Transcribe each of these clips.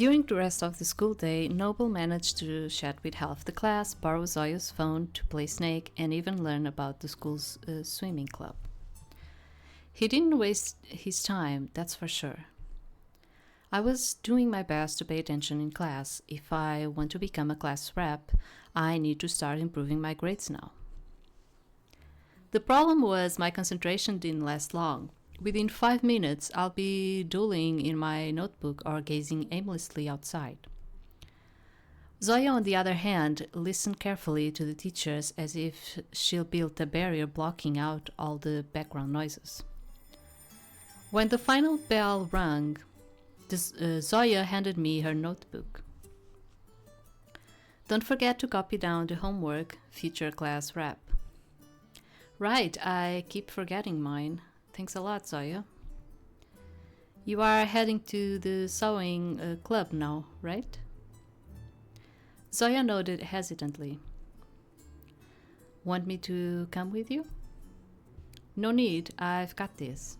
During the rest of the school day, Noble managed to chat with half the class, borrow Zoya's phone to play Snake, and even learn about the school's swimming club. He didn't waste his time, that's for sure. I was doing my best to pay attention in class. If I want to become a class rep, I need to start improving my grades now. The problem was my concentration didn't last long. Within 5 minutes, I'll be doodling in my notebook or gazing aimlessly outside. Zoya, on the other hand, listened carefully to the teachers as if she'll built a barrier blocking out all the background noises. When the final bell rang, Zoya handed me her notebook. Don't forget to copy down the homework, future class rep. Right, I keep forgetting mine. Thanks a lot, Zoya. You are heading to the sewing club now, right? Zoya nodded hesitantly. Want me to come with you? No need, I've got this.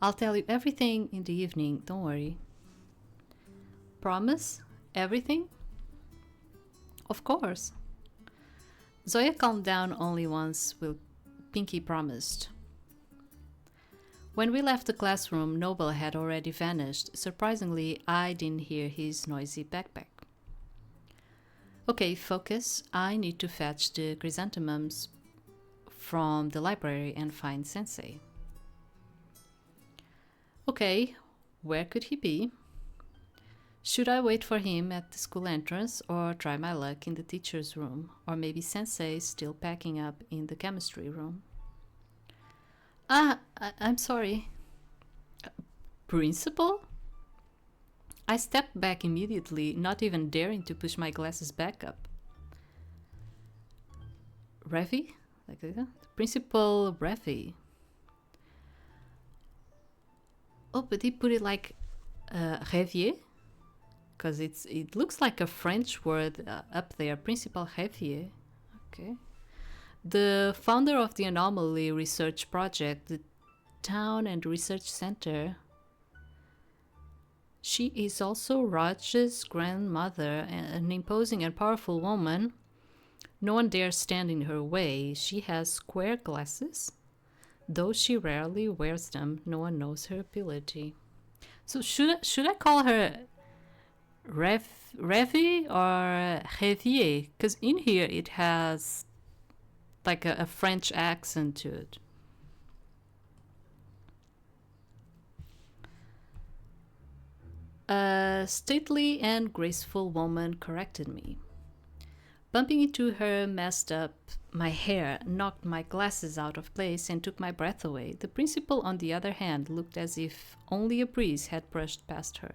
I'll tell you everything in the evening, don't worry. Promise? Everything? Of course. Zoya calmed down only once while Pinky promised. When we left the classroom, Noble had already vanished. Surprisingly, I didn't hear his noisy backpack. Okay, focus. I need to fetch the chrysanthemums from the library and find Sensei. Okay, where could he be? Should I wait for him at the school entrance or try my luck in the teacher's room? Or maybe Sensei is still packing up in the chemistry room? I'm sorry. Principal? I stepped back immediately, not even daring to push my glasses back up. Revi? Like that? Principal Revi. Oh, but he put it like Revier? Because it looks like a French word up there. Principal Revier. Okay. The founder of the Anomaly Research Project, the Town and Research Center. She is also Raj's grandmother, an imposing and powerful woman. No one dares stand in her way. She has square glasses. Though she rarely wears them, no one knows her ability. So should I call her Revi or Revier? Because in here it has like a French accent to it. A stately and graceful woman corrected me. Bumping into her messed up my hair, knocked my glasses out of place, and took my breath away. The principal, on the other hand, looked as if only a breeze had brushed past her.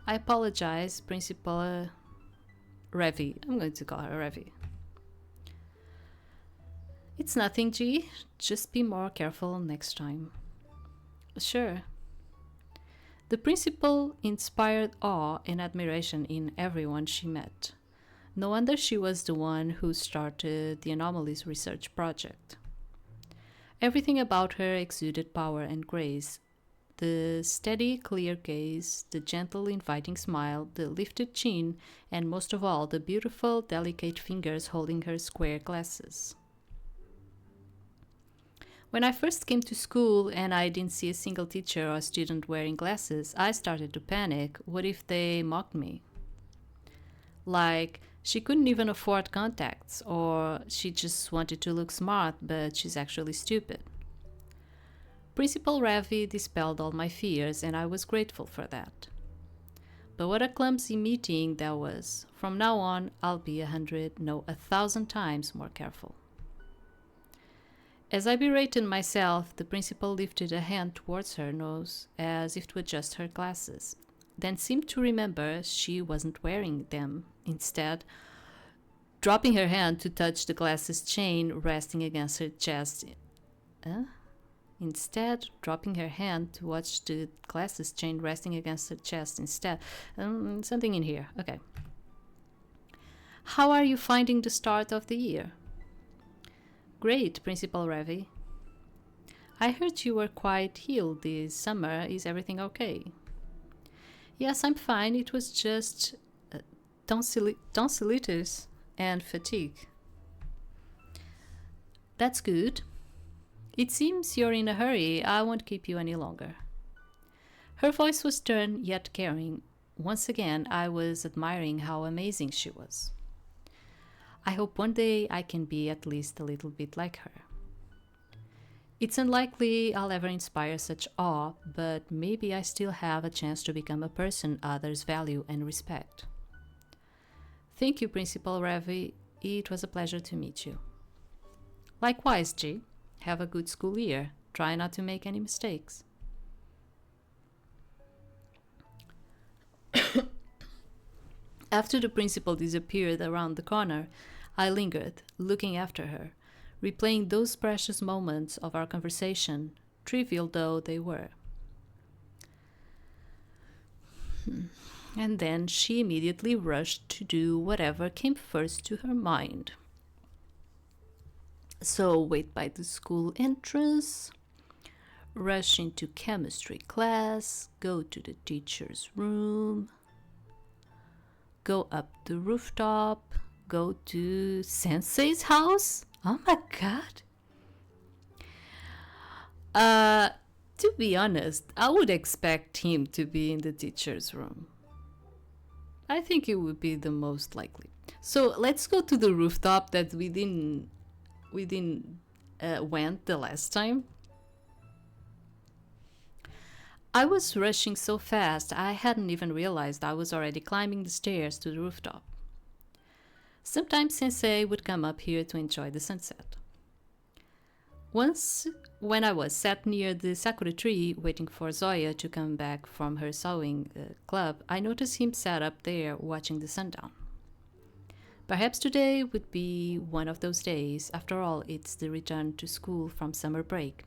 I apologize, Principal Revi. I'm going to call her Revi. It's nothing, G. Just be more careful next time. Sure. The principal inspired awe and admiration in everyone she met. No wonder she was the one who started the Anomalies Research Project. Everything about her exuded power and grace. The steady, clear gaze, the gentle, inviting smile, the lifted chin, and most of all, the beautiful, delicate fingers holding her square glasses. When I first came to school and I didn't see a single teacher or student wearing glasses, I started to panic. What if they mocked me? Like, she couldn't even afford contacts, or she just wanted to look smart, but she's actually stupid. Principal Ravi dispelled all my fears, and I was grateful for that. But what a clumsy meeting that was. From now on, I'll be 1,000 times more careful. As I berated myself, the principal lifted a hand towards her nose as if to adjust her glasses, then seemed to remember she wasn't wearing them, instead dropping her hand to touch the glasses chain resting against her chest. Instead, dropping her hand to watch the glasses chain resting against her chest instead. Something in here. Okay. How are you finding the start of the year? Great, Principal Ravi. I heard you were quite ill this summer. Is everything okay? Yes, I'm fine. It was just uh, tonsillitis and fatigue. That's good. It seems you're in a hurry. I won't keep you any longer. Her voice was stern yet caring. Once again, I was admiring how amazing she was. I hope one day I can be at least a little bit like her. It's unlikely I'll ever inspire such awe, but maybe I still have a chance to become a person others value and respect. Thank you, Principal Ravi. It was a pleasure to meet you. Likewise, G. Have a good school year. Try not to make any mistakes. After the principal disappeared around the corner, I lingered, looking after her, replaying those precious moments of our conversation, trivial though they were. And then she immediately rushed to do whatever came first to her mind. So, wait by the school entrance, rush into chemistry class, go to the teacher's room, go up the rooftop, go to Sensei's house. Oh my god. To be honest, I would expect him to be in the teacher's room. I think it would be the most likely. So let's go to the rooftop that we didn't went the last time. I was rushing so fast I hadn't even realized I was already climbing the stairs to the rooftop. Sometimes Sensei would come up here to enjoy the sunset. Once, when I was sat near the sakura tree waiting for Zoya to come back from her sewing club, I noticed him sat up there watching the sundown. Perhaps today would be one of those days. After all, it's the return to school from summer break.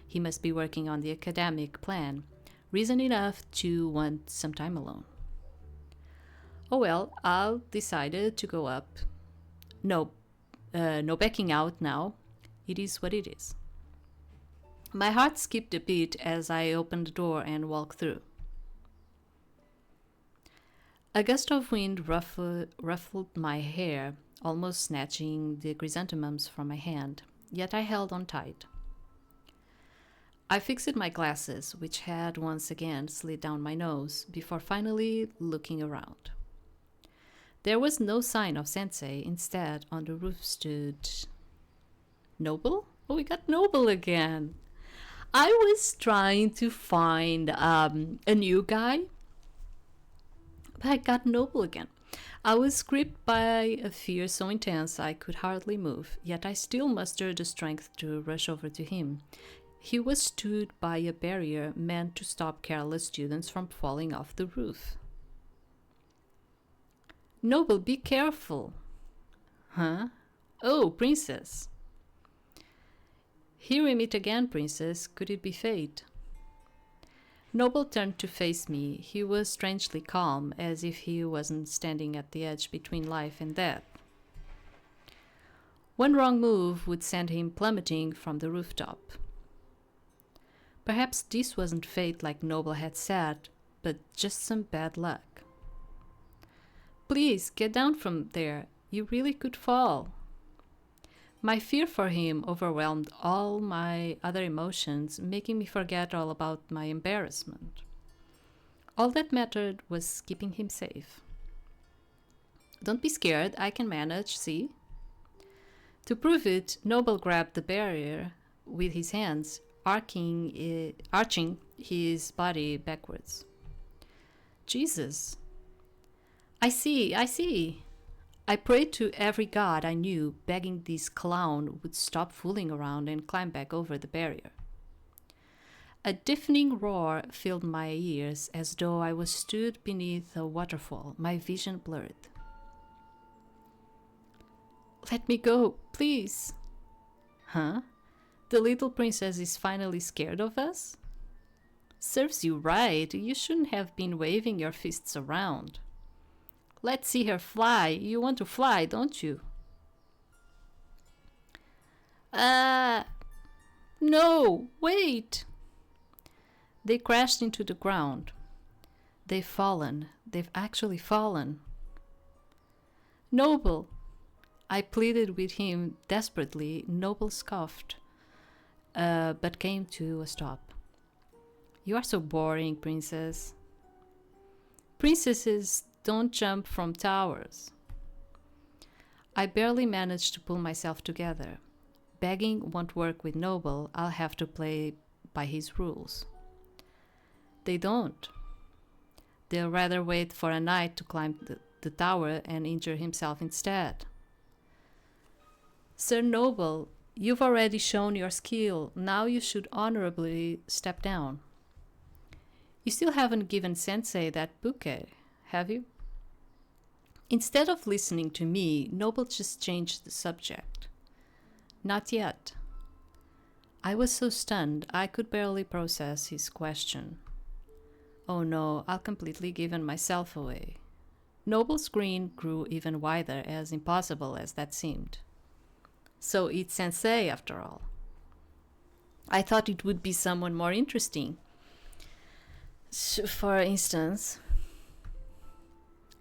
He must be working on the academic plan. Reason enough to want some time alone. Oh well, I'll decided to go up. No backing out now. It is what it is. My heart skipped a beat as I opened the door and walked through. A gust of wind ruffled my hair, almost snatching the chrysanthemums from my hand, yet I held on tight. I fixed my glasses, which had once again slid down my nose, before finally looking around. There was no sign of Sensei. Instead, on the roof stood... Noble? Oh, we got Noble again! I was trying to find a new guy, but I got Noble again. I was gripped by a fear so intense I could hardly move, yet I still mustered the strength to rush over to him. He was stood by a barrier meant to stop careless students from falling off the roof. Noble, be careful. Huh? Oh, Princess. Here we meet again, Princess. Could it be fate? Noble turned to face me. He was strangely calm, as if he wasn't standing at the edge between life and death. One wrong move would send him plummeting from the rooftop. Perhaps this wasn't fate like Noble had said, but just some bad luck. Please, get down from there. You really could fall. My fear for him overwhelmed all my other emotions, making me forget all about my embarrassment. All that mattered was keeping him safe. Don't be scared, I can manage, see? To prove it, Noble grabbed the barrier with his hands, arching his body backwards. Jesus. I see. I prayed to every god I knew, begging this clown would stop fooling around and climb back over the barrier. A deafening roar filled my ears as though I was stood beneath a waterfall, my vision blurred. Let me go, please. Huh? The little princess is finally scared of us? Serves you right, you shouldn't have been waving your fists around. Let's see her fly. You want to fly, don't you? No, wait. They crashed into the ground. They've fallen. They've actually fallen. Noble! I pleaded with him desperately. Noble scoffed, but came to a stop. You are so boring, princess. Princesses don't jump from towers. I barely managed to pull myself together. Begging won't work with Noble. I'll have to play by his rules. They don't. They'll rather wait for a knight to climb the tower and injure himself instead. Sir Noble, you've already shown your skill. Now you should honorably step down. You still haven't given Sensei that bouquet, have you? Instead of listening to me, Noble just changed the subject. Not yet. I was so stunned I could barely process his question. Oh no, I'll completely given myself away. Noble's grin grew even wider, as impossible as that seemed. So it's Sensei after all. I thought it would be someone more interesting. For instance,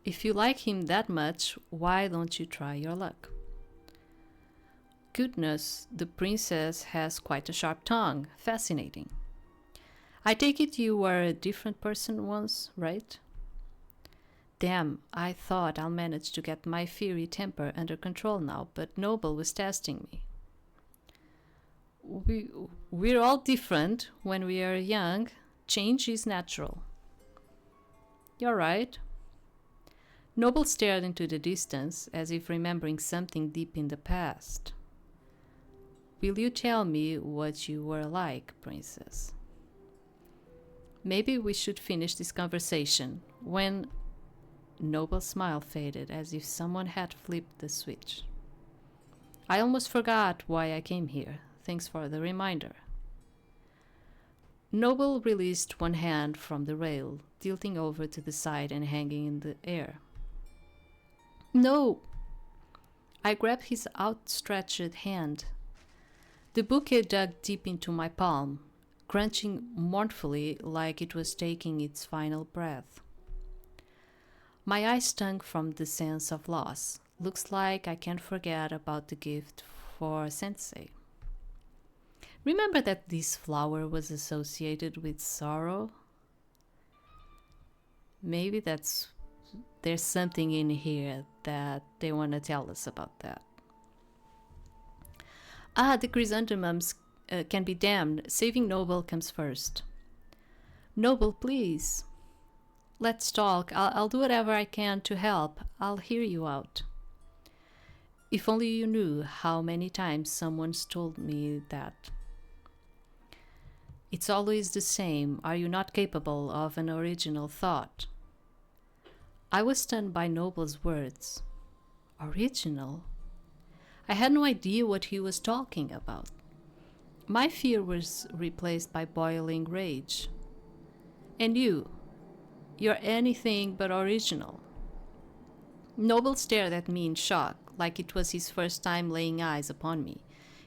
if you like him that much, why don't you try your luck? Goodness, the princess has quite a sharp tongue. Fascinating. I take it you were a different person once, right? Damn, I thought I'll manage to get my fiery temper under control now, but Noble was testing me. We're all different when we are young. Change is natural. You're right. Noble stared into the distance, as if remembering something deep in the past. Will you tell me what you were like, princess? Maybe we should finish this conversation. When Noble's smile faded, as if someone had flipped the switch. I almost forgot why I came here. Thanks for the reminder. Noble released one hand from the rail, tilting over to the side and hanging in the air. No! I grabbed his outstretched hand. The bouquet dug deep into my palm, crunching mournfully like it was taking its final breath. My eyes stung from the sense of loss. Looks like I can't forget about the gift for Sensei. Remember that this flower was associated with sorrow? Maybe there's something in here that they want to tell us about that. The chrysanthemums can be damned. Saving Noble comes first. Noble, please. Let's talk. I'll do whatever I can to help. I'll hear you out. If only you knew how many times someone's told me that. It's always the same. Are you not capable of an original thought? I was stunned by Noble's words. Original? I had no idea what he was talking about. My fear was replaced by boiling rage. And you're anything but original. Noble stared at me in shock, like it was his first time laying eyes upon me.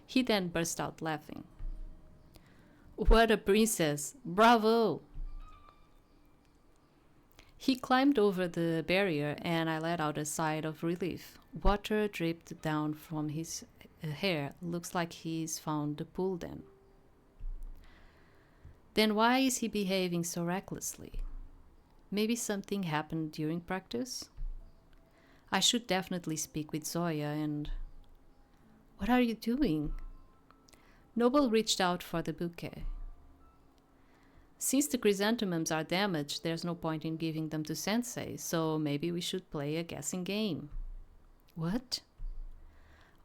He then burst out laughing. What a princess! Bravo! He climbed over the barrier and I let out a sigh of relief. Water dripped down from his hair. Looks like he's found the pool then. Then why is he behaving so recklessly? Maybe something happened during practice? I should definitely speak with Zoya and... What are you doing? Noble reached out for the bouquet. Since the chrysanthemums are damaged, there's no point in giving them to Sensei, so maybe we should play a guessing game. What?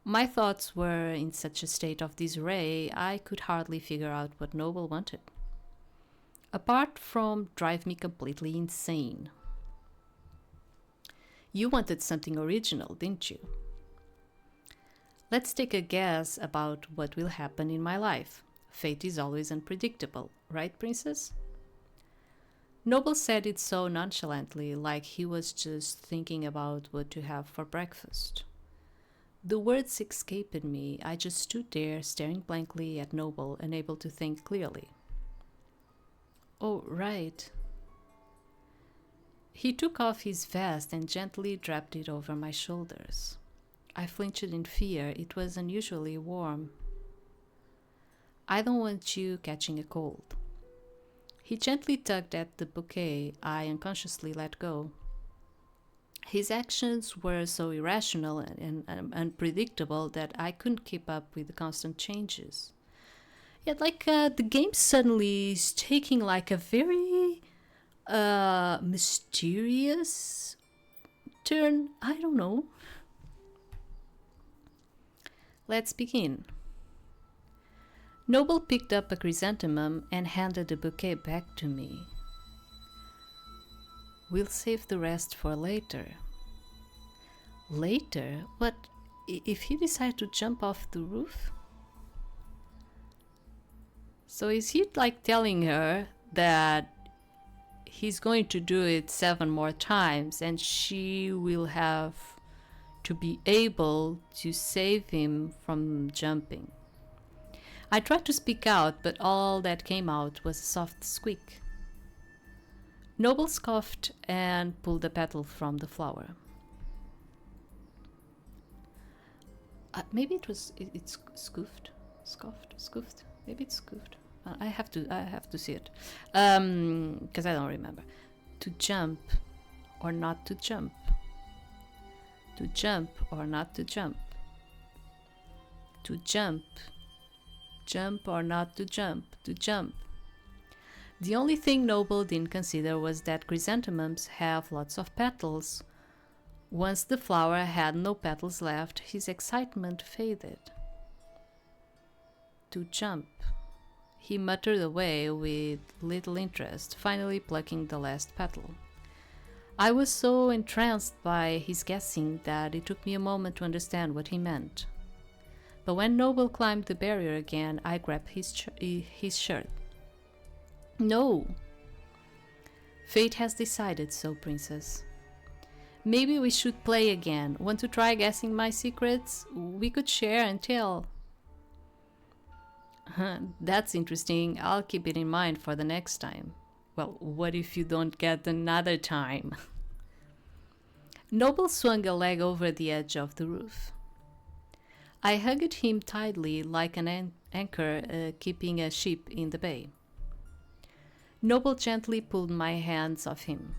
My thoughts were in such a state of disarray, I could hardly figure out what Noble wanted. Apart from drive me completely insane. You wanted something original, didn't you? Let's take a guess about what will happen in my life. Fate is always unpredictable, right, princess? Noble said it so nonchalantly, like he was just thinking about what to have for breakfast. The words escaped me. I just stood there, staring blankly at Noble, unable to think clearly. Oh, right. He took off his vest and gently draped it over my shoulders. I flinched in fear. It was unusually warm. I don't want you catching a cold. He gently tugged at the bouquet I unconsciously let go. His actions were so irrational and unpredictable that I couldn't keep up with the constant changes. Yet, the game suddenly is taking like a very mysterious turn. I don't know. Let's begin. Noble picked up a chrysanthemum and handed the bouquet back to me. We'll save the rest for later. Later? What if he decides to jump off the roof? So is he telling her that he's going to do it 7 more times and she will have to be able to save him from jumping? I tried to speak out, but all that came out was a soft squeak. Noble scoffed and pulled a petal from the flower. Maybe it's scoofed, scoffed. Maybe it's scoofed. I have to see it, because I don't remember. To jump, or not to jump. To jump or not to jump. To jump. Jump or not to jump. To jump. The only thing Noble didn't consider was that chrysanthemums have lots of petals. Once the flower had no petals left, his excitement faded. To jump. He muttered away with little interest, finally plucking the last petal. I was so entranced by his guessing that it took me a moment to understand what he meant. But when Noble climbed the barrier again, I grabbed his shirt. No! Fate has decided so, Princess. Maybe we should play again. Want to try guessing my secrets? We could share and tell. That's interesting. I'll keep it in mind for the next time. Well, what if you don't get another time? Noble swung a leg over the edge of the roof. I hugged him tightly like an anchor keeping a ship in the bay. Noble gently pulled my hands off him.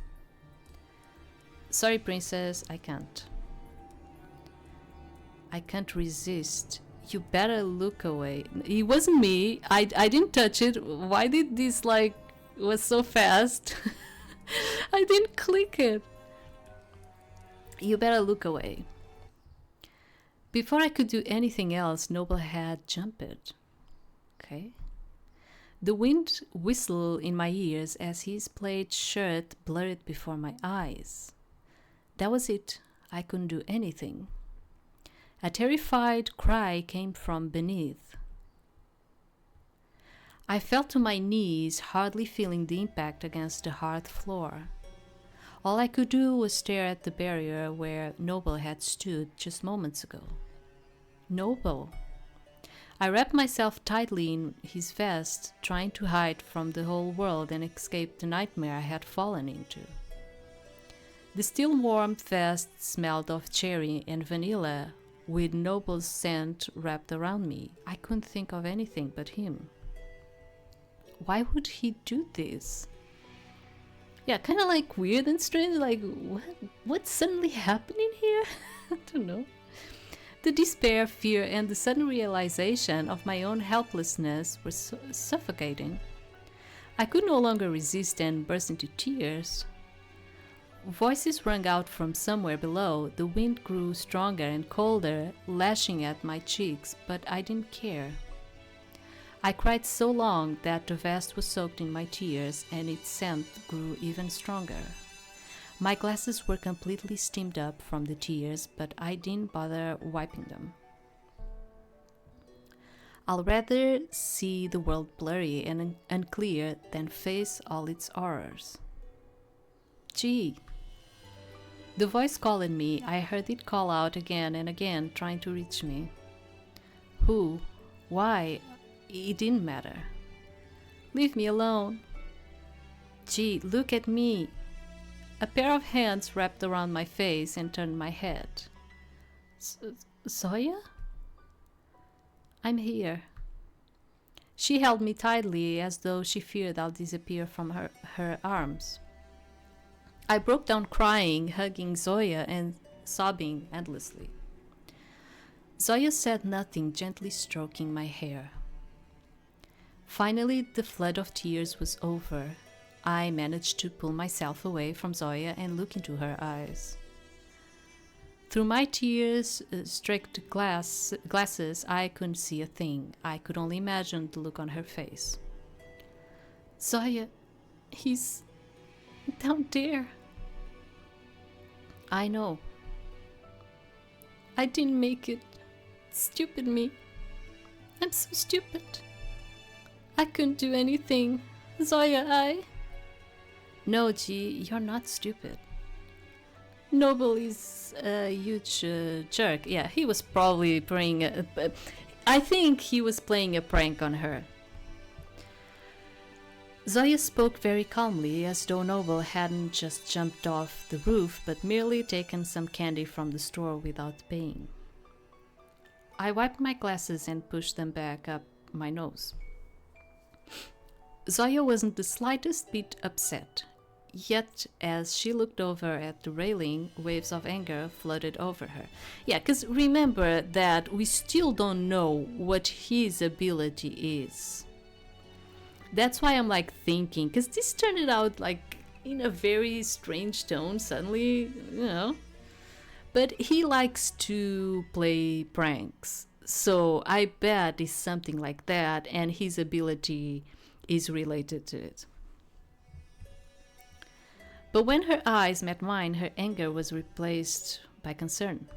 Sorry, Princess, I can't. I can't resist. You better look away. It wasn't me. I didn't touch it. Why did this was so fast? I didn't click it. You better look away. Before I could do anything else, Noble had jumped. Okay. The wind whistled in my ears as his plaid shirt blurred before my eyes. That was it. I couldn't do anything. A terrified cry came from beneath. I fell to my knees, hardly feeling the impact against the hard floor. All I could do was stare at the barrier where Noble had stood just moments ago. Noble. I wrapped myself tightly in his vest, trying to hide from the whole world and escape the nightmare I had fallen into. The still warm vest smelled of cherry and vanilla, with Noble's scent wrapped around me. I couldn't think of anything but him. Why would he do this? Yeah, kind of weird and strange, what's suddenly happening here? I don't know. The despair, fear, and the sudden realization of my own helplessness were suffocating. I could no longer resist and burst into tears. Voices rang out from somewhere below. The wind grew stronger and colder, lashing at my cheeks, but I didn't care. I cried so long that the vest was soaked in my tears, and its scent grew even stronger. My glasses were completely steamed up from the tears, but I didn't bother wiping them. I'll rather see the world blurry and unclear than face all its horrors. Gee! The voice calling me, I heard it call out again and again, trying to reach me. Who? Why? It didn't matter. Leave me alone. Gee, look at me. A pair of hands wrapped around my face and turned my head. Zoya? I'm here. She held me tightly as though she feared I'll disappear from her arms. I broke down crying, hugging Zoya and sobbing endlessly. Zoya said nothing, gently stroking my hair. Finally, the flood of tears was over. I managed to pull myself away from Zoya and look into her eyes. Through my tears-streaked glasses, I couldn't see a thing. I could only imagine the look on her face. Zoya, he's down there. I know. I didn't make it. Stupid me. I'm so stupid. I couldn't do anything. Zoya, No, G, you're not stupid. Noble is a huge jerk. Yeah, he was probably playing I think he was playing a prank on her. Zoya spoke very calmly, as though Noble hadn't just jumped off the roof, but merely taken some candy from the store without paying. I wiped my glasses and pushed them back up my nose. Zoya wasn't the slightest bit upset. Yet, as she looked over at the railing, waves of anger flooded over her. Yeah, because remember that we still don't know what his ability is. That's why I'm like thinking, because this turned out like in a very strange tone suddenly, you know. But he likes to play pranks. So I bet it's something like that, and his ability is related to it. But when her eyes met mine, her anger was replaced by concern.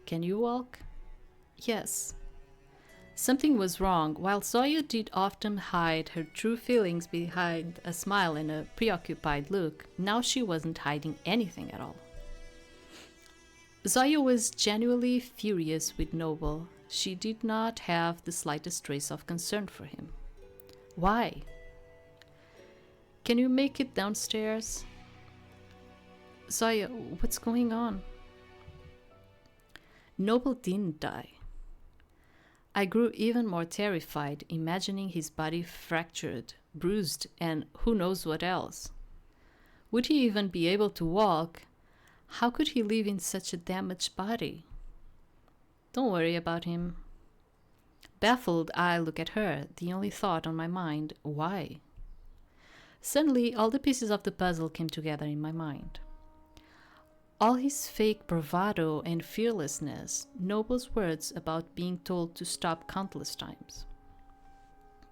Can you walk? Yes. Something was wrong. While Zoya did often hide her true feelings behind a smile and a preoccupied look, now she wasn't hiding anything at all. Zoya was genuinely furious with Noble. She did not have the slightest trace of concern for him. Why? Can you make it downstairs? Zoya, what's going on? Noble didn't die. I grew even more terrified, imagining his body fractured, bruised, and who knows what else. Would he even be able to walk? How could he live in such a damaged body? Don't worry about him. Baffled, I look at her, the only thought on my mind, why? Suddenly, all the pieces of the puzzle came together in my mind. All his fake bravado and fearlessness, Noble's words about being told to stop countless times.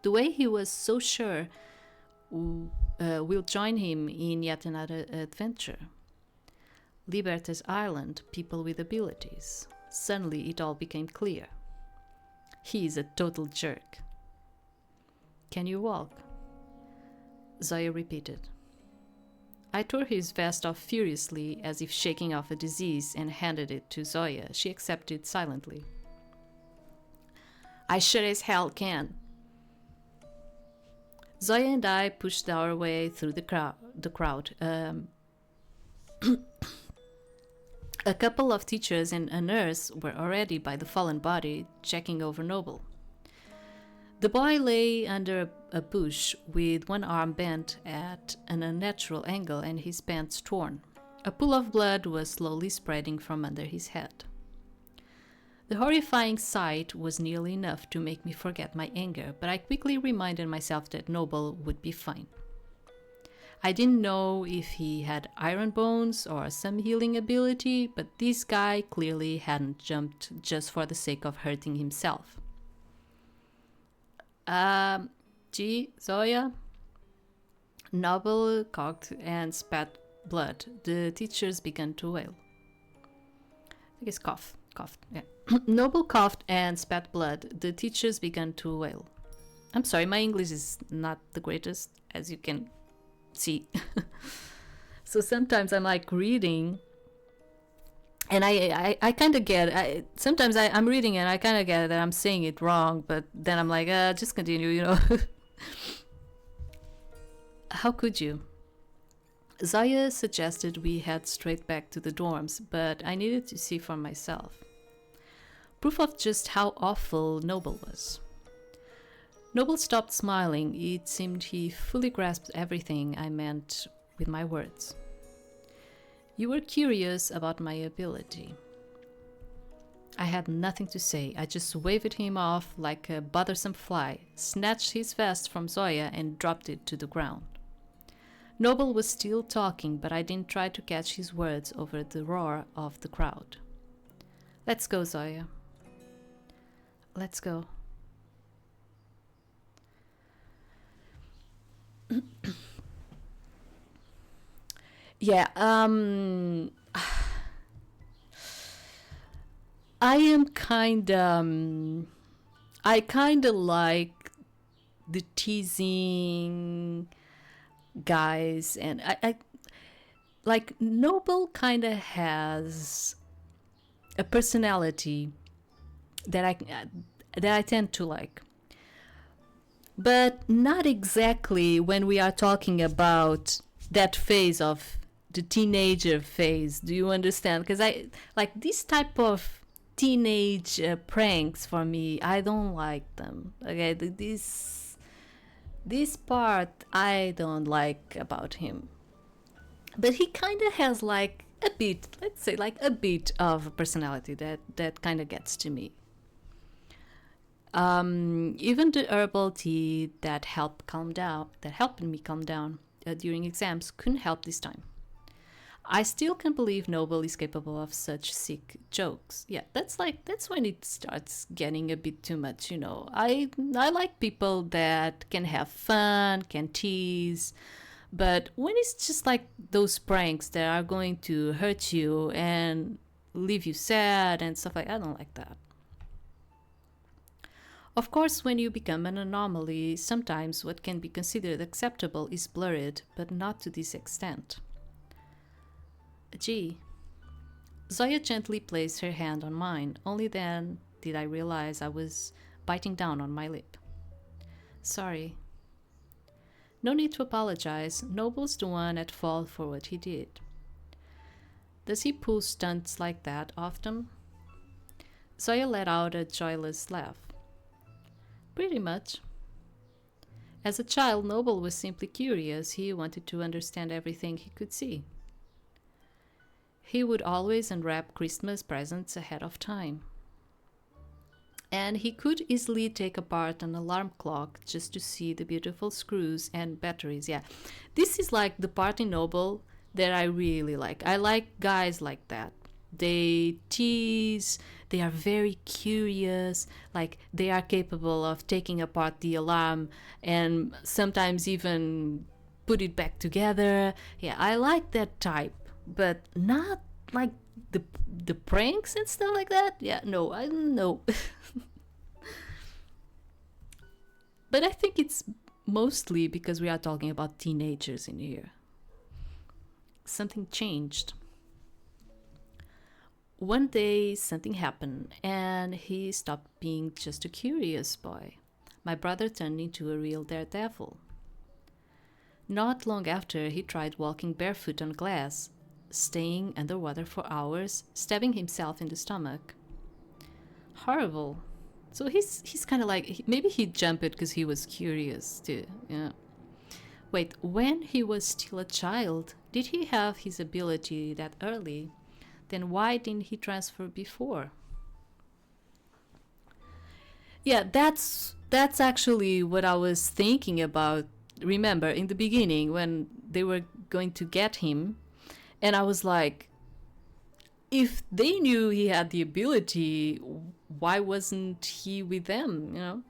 The way he was so sure we'll join him in yet another adventure. Libertas Island, people with abilities. Suddenly it all became clear. He is a total jerk. Can you walk? Zoya repeated. I tore his vest off furiously, as if shaking off a disease, and handed it to Zoya. She accepted silently. I sure as hell can. Zoya and I pushed our way through the crowd. A couple of teachers and a nurse were already by the fallen body, checking over Noble. The boy lay under a bush with one arm bent at an unnatural angle and his pants torn. A pool of blood was slowly spreading from under his head. The horrifying sight was nearly enough to make me forget my anger, but I quickly reminded myself that Noble would be fine. I didn't know if he had iron bones or some healing ability, but this guy clearly hadn't jumped just for the sake of hurting himself. Gee, Zoya? Noble coughed and spat blood. The teachers began to wail. I guess coughed, yeah. Noble coughed and spat blood. The teachers began to wail. I'm sorry, my English is not the greatest, as you can see. So sometimes I'm like reading and I kind of get sometimes I'm reading and I kind of get that I'm saying it wrong, but then I'm like just continue, you know. How could you? Zaya suggested we head straight back to the dorms, but I needed to see for myself. Proof of just how awful Noble was. Noble stopped smiling. It seemed he fully grasped everything I meant with my words. You were curious about my ability. I had nothing to say. I just waved him off like a bothersome fly, snatched his vest from Zoya, and dropped it to the ground. Noble was still talking, but I didn't try to catch his words over the roar of the crowd. Let's go, Zoya. Let's go. Yeah, I am I kind of like the teasing guys, and I like Noble kind of has a personality that I tend to like, but not exactly when we are talking about that phase of the teenager phase. Do you understand? Because I like this type of teenage pranks. For me, I don't like them. Okay, this part I don't like about him, but he kind of has like a bit, let's say, like a bit of personality that kind of gets to me. Even the herbal tea that helped me calm down during exams couldn't help this time. I still can't believe Noble is capable of such sick jokes. Yeah, that's when it starts getting a bit too much, you know. I like people that can have fun, can tease, but when it's just like those pranks that are going to hurt you and leave you sad and stuff like, I don't like that. Of course, when you become an anomaly, sometimes what can be considered acceptable is blurred, but not to this extent. Gee. Zoya gently placed her hand on mine. Only then did I realize I was biting down on my lip. Sorry. No need to apologize. Noble's the one at fault for what he did. Does he pull stunts like that often? Zoya let out a joyless laugh. Pretty much. As a child, Noble was simply curious. He wanted to understand everything he could see. He would always unwrap Christmas presents ahead of time. And he could easily take apart an alarm clock just to see the beautiful screws and batteries. Yeah, this is like the part in Noble that I really like. I like guys like that. They tease, they are very curious, like they are capable of taking apart the alarm and sometimes even put it back together. Yeah, I like that type, but not like the pranks and stuff like that. Yeah, no, I don't know. But I think it's mostly because we are talking about teenagers in here. Something changed. One day something happened and he stopped being just a curious boy. My brother turned into a real daredevil. Not long after, he tried walking barefoot on glass, staying underwater for hours, stabbing himself in the stomach. Horrible. So he's kind of like, maybe he jumped because he was curious too. Yeah. Wait, when he was still a child, did he have his ability that early? Then why didn't he transfer before? Yeah, that's actually what I was thinking about. Remember, in the beginning when they were going to get him, and I was like, if they knew he had the ability, why wasn't he with them, you know?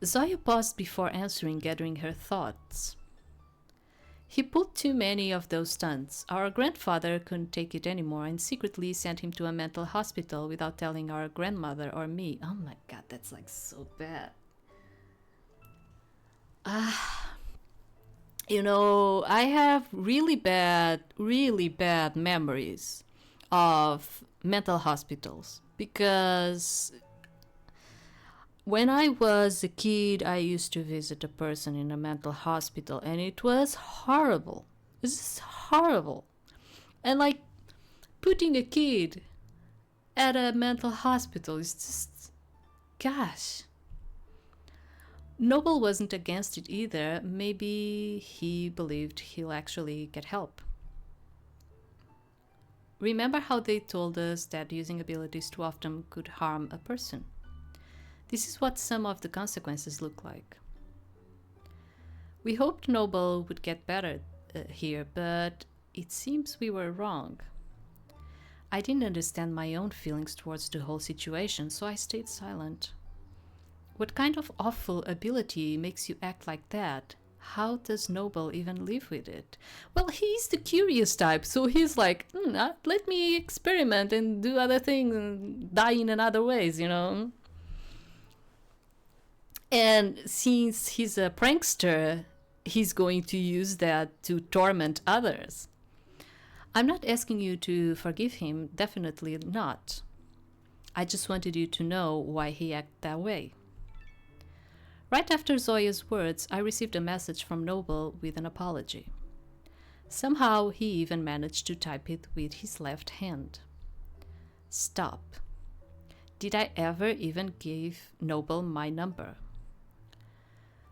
Zoya paused before answering, gathering her thoughts. He pulled too many of those stunts. Our grandfather couldn't take it anymore and secretly sent him to a mental hospital without telling our grandmother or me. Oh my god, that's like so bad. You know, I have really bad memories of mental hospitals because when I was a kid, I used to visit a person in a mental hospital and it was horrible. It's just horrible. And like putting a kid at a mental hospital is just, gosh. Noble wasn't against it either. Maybe he believed he'll actually get help. Remember how they told us that using abilities too often could harm a person? This is what some of the consequences look like. We hoped Noble would get better here, but it seems we were wrong. I didn't understand my own feelings towards the whole situation, so I stayed silent. What kind of awful ability makes you act like that? How does Noble even live with it? Well, he's the curious type, so he's like, let me experiment and do other things and die in other ways, you know? And since he's a prankster, he's going to use that to torment others. I'm not asking you to forgive him, definitely not. I just wanted you to know why he acted that way. Right after Zoya's words, I received a message from Noble with an apology. Somehow, he even managed to type it with his left hand. Stop. Did I ever even give Noble my number?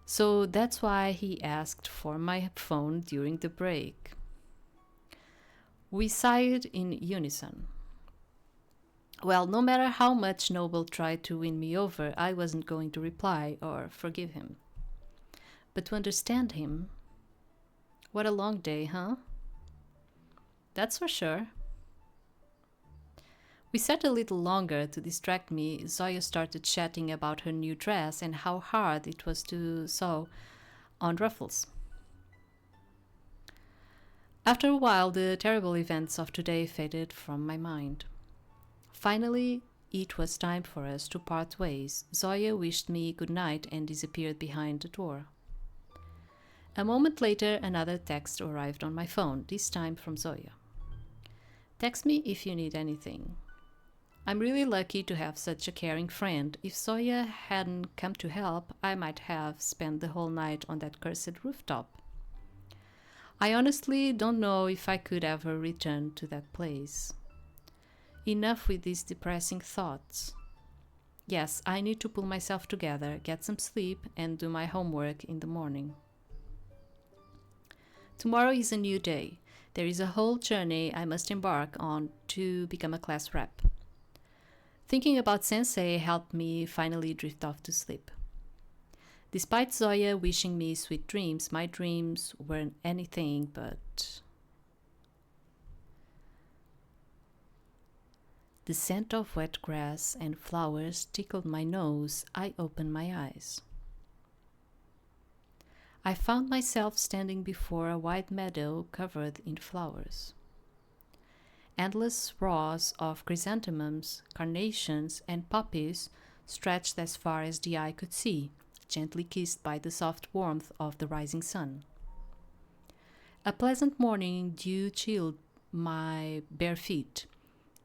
So that's why he asked for my phone during the break. We sighed in unison. Well, no matter how much Noble tried to win me over, I wasn't going to reply or forgive him. But to understand him, what a long day, huh? That's for sure. We sat a little longer. To distract me, Zoya started chatting about her new dress and how hard it was to sew on ruffles. After a while, the terrible events of today faded from my mind. Finally, it was time for us to part ways. Zoya wished me good night and disappeared behind the door. A moment later, another text arrived on my phone, this time from Zoya. Text me if you need anything. I'm really lucky to have such a caring friend. If Zoya hadn't come to help, I might have spent the whole night on that cursed rooftop. I honestly don't know if I could ever return to that place. Enough with these depressing thoughts. Yes, I need to pull myself together, get some sleep, and do my homework in the morning. Tomorrow is a new day. There is a whole journey I must embark on to become a class rep. Thinking about Sensei helped me finally drift off to sleep. Despite Zoya wishing me sweet dreams, my dreams weren't anything but... The scent of wet grass and flowers tickled my nose. I opened my eyes. I found myself standing before a wide meadow covered in flowers. Endless rows of chrysanthemums, carnations, and poppies stretched as far as the eye could see, gently kissed by the soft warmth of the rising sun. A pleasant morning dew chilled my bare feet.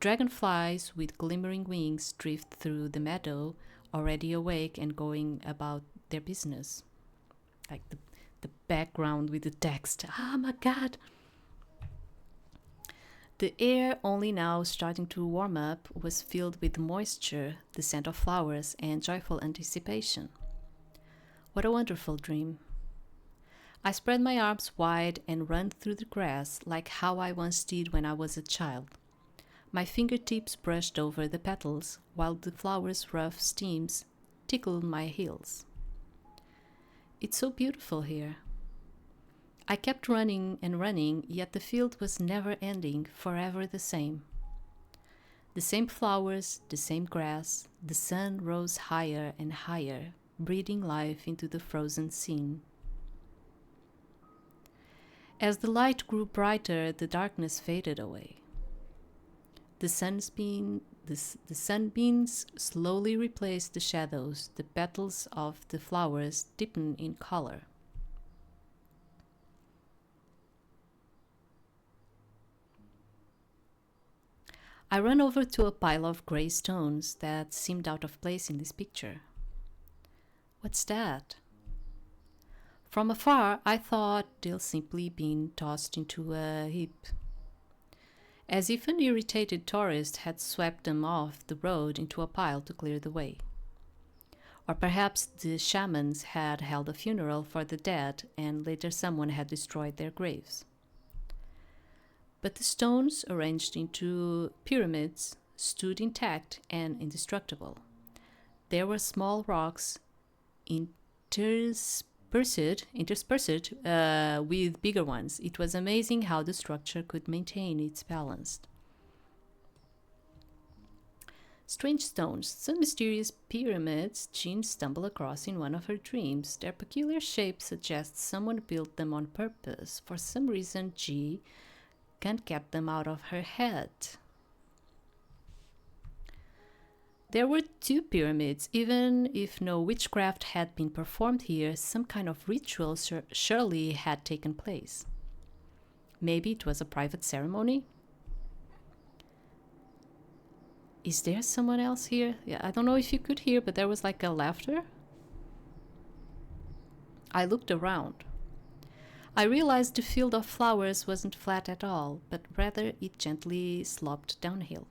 Dragonflies with glimmering wings drift through the meadow, already awake and going about their business. Like the background with the text. Oh my god! The air, only now starting to warm up, was filled with moisture, the scent of flowers, and joyful anticipation. What a wonderful dream. I spread my arms wide and ran through the grass like how I once did when I was a child. My fingertips brushed over the petals, while the flowers' rough stems tickled my heels. It's so beautiful here. I kept running and running, yet the field was never ending, forever the same. The same flowers, the same grass, the sun rose higher and higher, breathing life into the frozen scene. As the light grew brighter, the darkness faded away. The sunbeams slowly replaced the shadows. The petals of the flowers deepened in color. I ran over to a pile of gray stones that seemed out of place in this picture. What's that? From afar, I thought they'll simply been tossed into a heap, as if an irritated tourist had swept them off the road into a pile to clear the way. Or perhaps the shamans had held a funeral for the dead and later someone had destroyed their graves. But the stones, arranged into pyramids, stood intact and indestructible. There were small rocks interspersed with bigger ones. It was amazing how the structure could maintain its balance. Strange stones, some mysterious pyramids Jean stumbled across in one of her dreams. Their peculiar shape suggests someone built them on purpose. For some reason, G can't get them out of her head. There were 2 pyramids. Even if no witchcraft had been performed here, some kind of ritual surely had taken place. Maybe it was a private ceremony? Is there someone else here? Yeah, I don't know if you could hear, but there was like a laughter. I looked around. I realized the field of flowers wasn't flat at all, but rather it gently sloped downhill.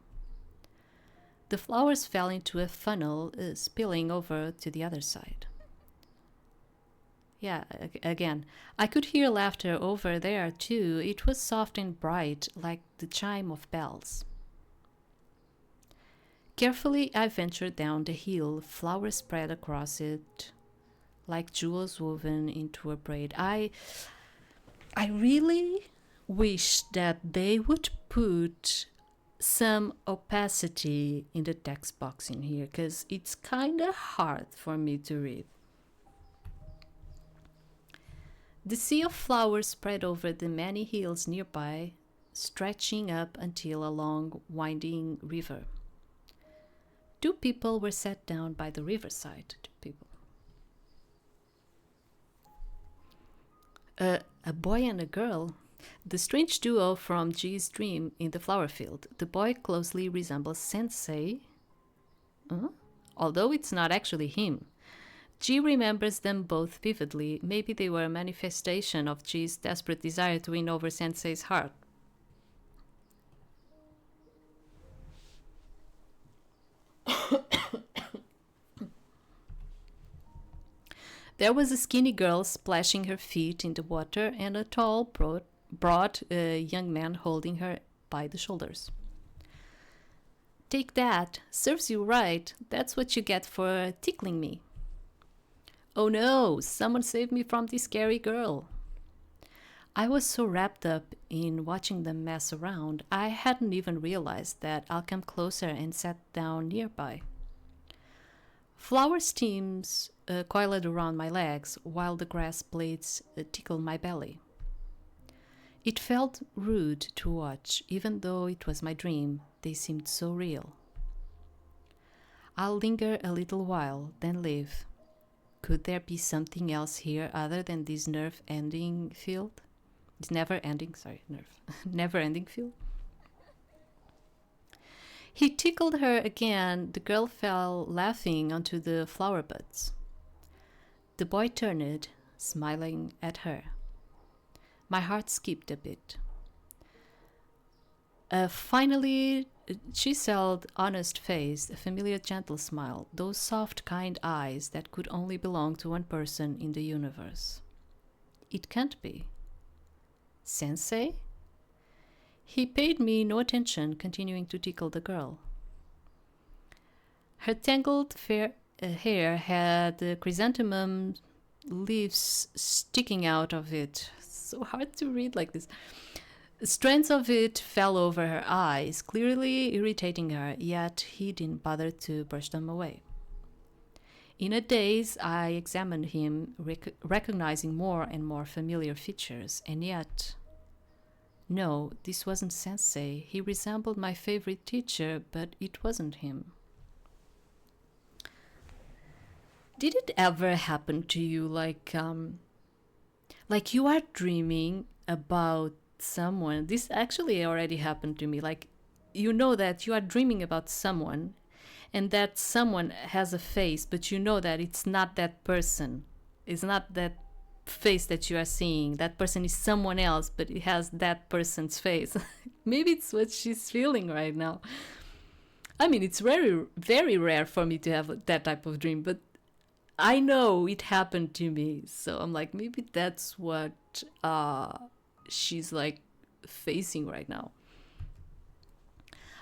The flowers fell into a funnel, spilling over to the other side. Yeah, again, I could hear laughter over there too. It was soft and bright, like the chime of bells. Carefully, I ventured down the hill, flowers spread across it, like jewels woven into a braid. I really wish that they would put some opacity in the text box in here, because it's kind of hard for me to read. The sea of flowers spread over the many hills nearby, stretching up until a long, winding river. 2 people were set down by the riverside. 2 people. A boy and a girl. The strange duo from G's dream in the flower field. The boy closely resembles Sensei, although it's not actually him. G remembers them both vividly. Maybe they were a manifestation of G's desperate desire to win over Sensei's heart. There was a skinny girl splashing her feet in the water and a tall, broad young man holding her by the shoulders. Take that. Serves you right. That's what you get for tickling me. Oh no, someone save me from this scary girl. I was so wrapped up in watching them mess around, I hadn't even realized that I'll come closer and sat down nearby. Flower steams coiled around my legs while the grass blades tickled my belly. It felt rude to watch, even though it was my dream. They seemed so real. I'll linger a little while, then leave. Could there be something else here other than this never-ending field? Never-ending field? He tickled her again. The girl fell laughing onto the flower buds. The boy turned, smiling at her. My heart skipped a bit. Finally, chiseled, honest face, a familiar gentle smile, those soft, kind eyes that could only belong to one person in the universe. It can't be. Sensei? He paid me no attention, continuing to tickle the girl. Her tangled fair hair had chrysanthemum leaves sticking out of it. So hard to read like this. Strands of it fell over her eyes, clearly irritating her, yet he didn't bother to brush them away. In a daze, I examined him, recognizing more and more familiar features, and yet... No, this wasn't Sensei. He resembled my favorite teacher, but it wasn't him. Did it ever happen to you like you are dreaming about someone? This actually already happened to me. Like, you know that you are dreaming about someone and that someone has a face, but you know that it's not that person. It's not that face that you are seeing. That person is someone else, but it has that person's face. Maybe it's what she's feeling right now. I mean, it's very, very rare for me to have that type of dream, but I know it happened to me. So I'm like, maybe that's what she's like facing right now.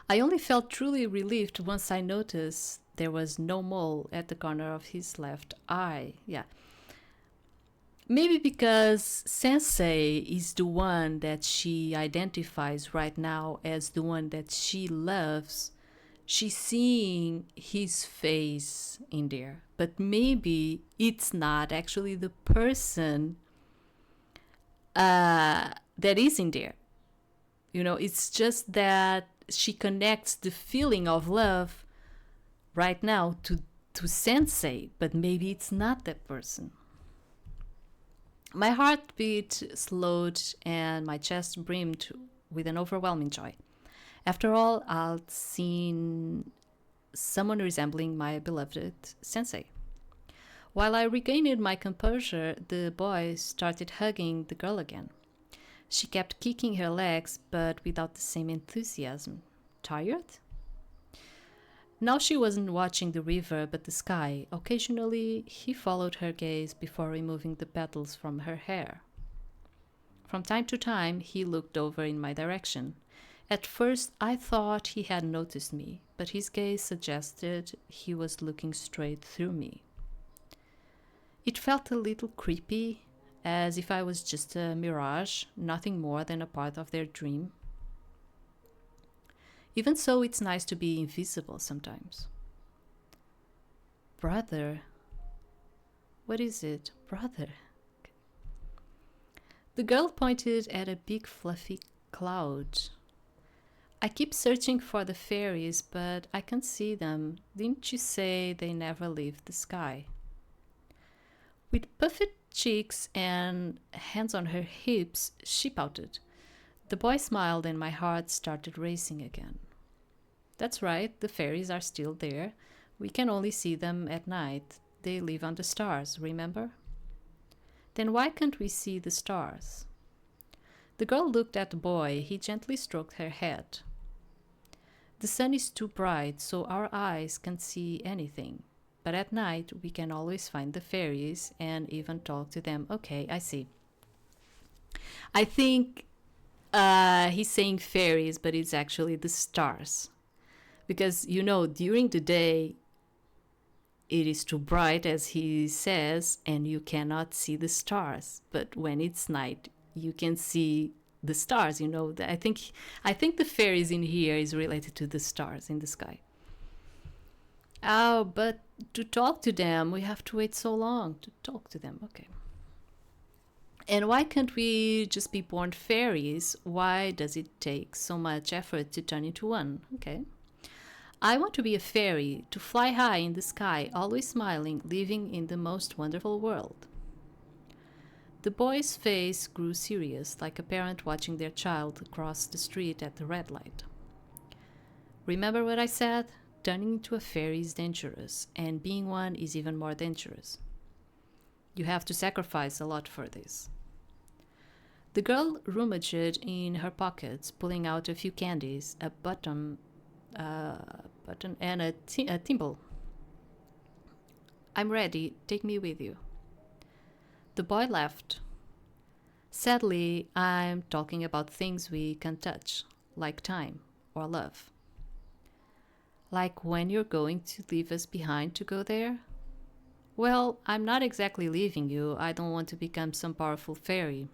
I only felt truly relieved once I noticed there was no mole at the corner of his left eye. Yeah. Maybe because Sensei is the one that she identifies right now as the one that she loves. She's seeing his face in there. But maybe it's not actually the person that is in there. You know, it's just that she connects the feeling of love right now to Sensei, but maybe it's not that person. My heartbeat slowed and my chest brimmed with an overwhelming joy. After all, I'd seen someone resembling my beloved Sensei. While I regained my composure, the boy started hugging the girl again. She kept kicking her legs, but without the same enthusiasm. Tired? Now she wasn't watching the river but the sky. Occasionally, he followed her gaze before removing the petals from her hair. From time to time, he looked over in my direction. At first, I thought he had noticed me, but his gaze suggested he was looking straight through me. It felt a little creepy, as if I was just a mirage, nothing more than a part of their dream. Even so, it's nice to be invisible sometimes. Brother. What is it? Brother. The girl pointed at a big fluffy cloud. I keep searching for the fairies, but I can't see them. Didn't you say they never leave the sky? With puffed cheeks and hands on her hips, she pouted. The boy smiled and my heart started racing again. That's right, the fairies are still there. We can only see them at night. They live on the stars, remember? Then why can't we see the stars? The girl looked at the boy. He gently stroked her head. The sun is too bright, so our eyes can't see anything. But at night, we can always find the fairies and even talk to them. Okay, I see. I think he's saying fairies, but it's actually the stars. Because, you know, during the day, it is too bright, as he says, and you cannot see the stars. But when it's night, you can see the stars, you know. I think the fairies in here is related to the stars in the sky. Oh, but to talk to them, we have to wait so long to talk to them. Okay. And why can't we just be born fairies? Why does it take so much effort to turn into one? Okay. I want to be a fairy, to fly high in the sky, always smiling, living in the most wonderful world. The boy's face grew serious, like a parent watching their child cross the street at the red light. Remember what I said? Turning into a fairy is dangerous, and being one is even more dangerous. You have to sacrifice a lot for this. The girl rummaged in her pockets, pulling out a few candies, a button and a thimble. I'm ready, take me with you. The boy laughed. Sadly, I'm talking about things we can't touch, like time or love. Like when you're going to leave us behind to go there? Well, I'm not exactly leaving you. I don't want to become some powerful fairy.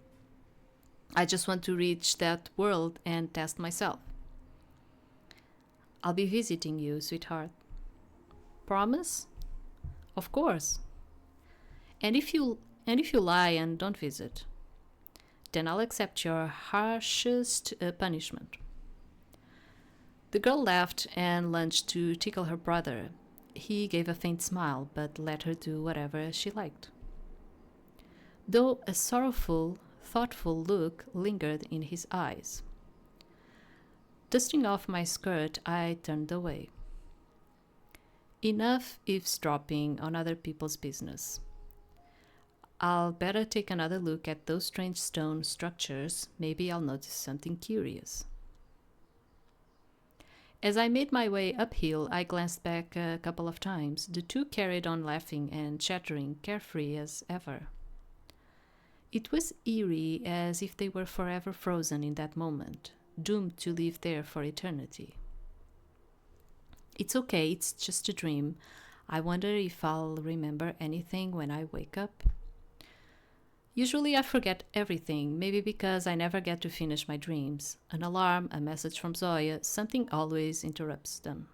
I just want to reach that world and test myself. I'll be visiting you, sweetheart. Promise? Of course. And if you lie and don't visit, then I'll accept your harshest punishment. The girl laughed and lunged to tickle her brother. He gave a faint smile, but let her do whatever she liked. Though a sorrowful, thoughtful look lingered in his eyes. Dusting off my skirt, I turned away. Enough eavesdropping on other people's business. I'll better take another look at those strange stone structures. Maybe I'll notice something curious. As I made my way uphill, I glanced back a couple of times. The two carried on laughing and chattering, carefree as ever. It was eerie, as if they were forever frozen in that moment, doomed to live there for eternity. It's okay, it's just a dream. I wonder if I'll remember anything when I wake up. Usually I forget everything, maybe because I never get to finish my dreams. An alarm, a message from Zoya, something always interrupts them.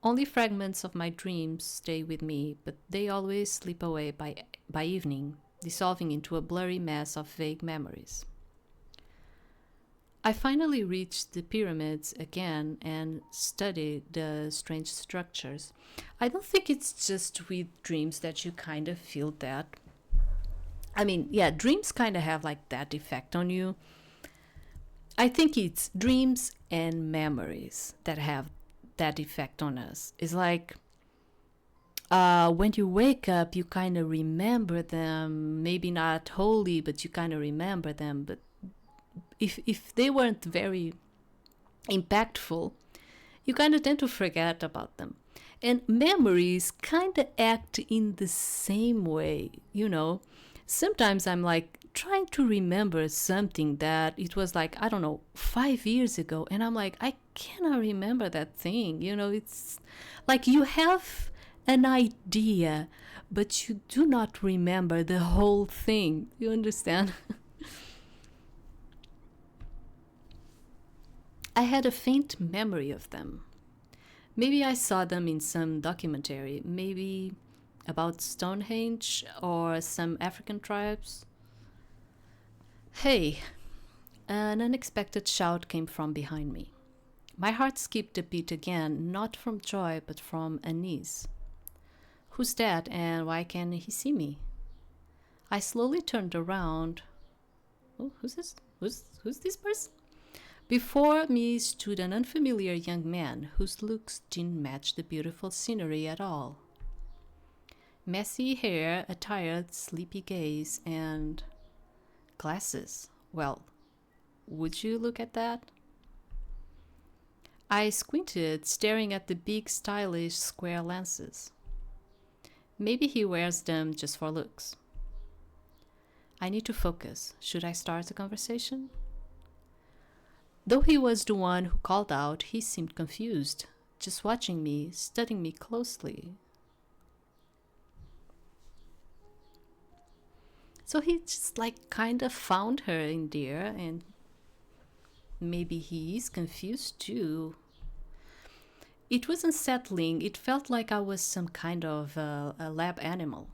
Only fragments of my dreams stay with me, but they always slip away by evening, dissolving into a blurry mess of vague memories. I finally reached the pyramids again and studied the strange structures. I don't think it's just with dreams that you kind of feel that. I mean, yeah, dreams kind of have like that effect on you. I think it's dreams and memories that have that effect on us. It's like when you wake up, you kind of remember them. Maybe not wholly, but you kind of remember them. But if they weren't very impactful, you kind of tend to forget about them. And memories kind of act in the same way, you know. Sometimes I'm like trying to remember something that it was like, I don't know, 5 years ago. And I'm like, I cannot remember that thing. You know, it's like you have an idea, but you do not remember the whole thing. You understand? I had a faint memory of them. Maybe I saw them in some documentary, maybe about Stonehenge or some African tribes. Hey, an unexpected shout came from behind me. My heart skipped a beat again, not from joy, but from unease. Who's that, and why can't he see me? I slowly turned around. Oh, who's this? Who's this person? Before me stood an unfamiliar young man whose looks didn't match the beautiful scenery at all. Messy hair, a tired, sleepy gaze, and glasses. Well, would you look at that? I squinted, staring at the big, stylish, square lenses. Maybe he wears them just for looks. I need to focus. Should I start the conversation? Though he was the one who called out, he seemed confused, just watching me, studying me closely. So he just like kind of found her in there, and maybe he is confused too. It was unsettling. It felt like I was some kind of a lab animal.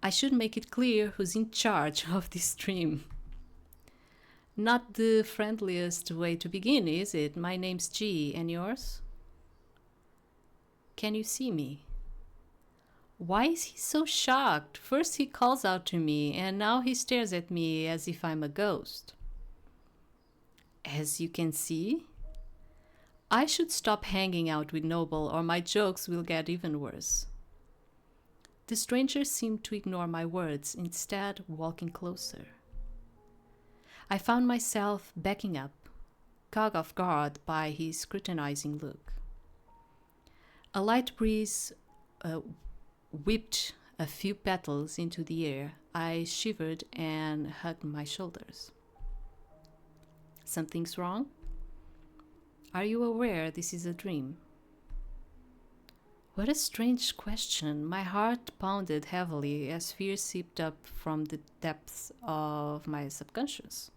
I should make it clear who's in charge of this stream. Not the friendliest way to begin, is it? My name's G, and yours? Can you see me? Why is he so shocked? First he calls out to me, and now he stares at me as if I'm a ghost. As you can see, I should stop hanging out with Noble, or my jokes will get even worse. The stranger seemed to ignore my words, instead walking closer. I found myself backing up, caught off guard by his scrutinizing look. A light breeze whipped a few petals into the air. I shivered and hugged my shoulders. Something's wrong? Are you aware this is a dream? What a strange question. My heart pounded heavily as fear seeped up from the depths of my subconscious.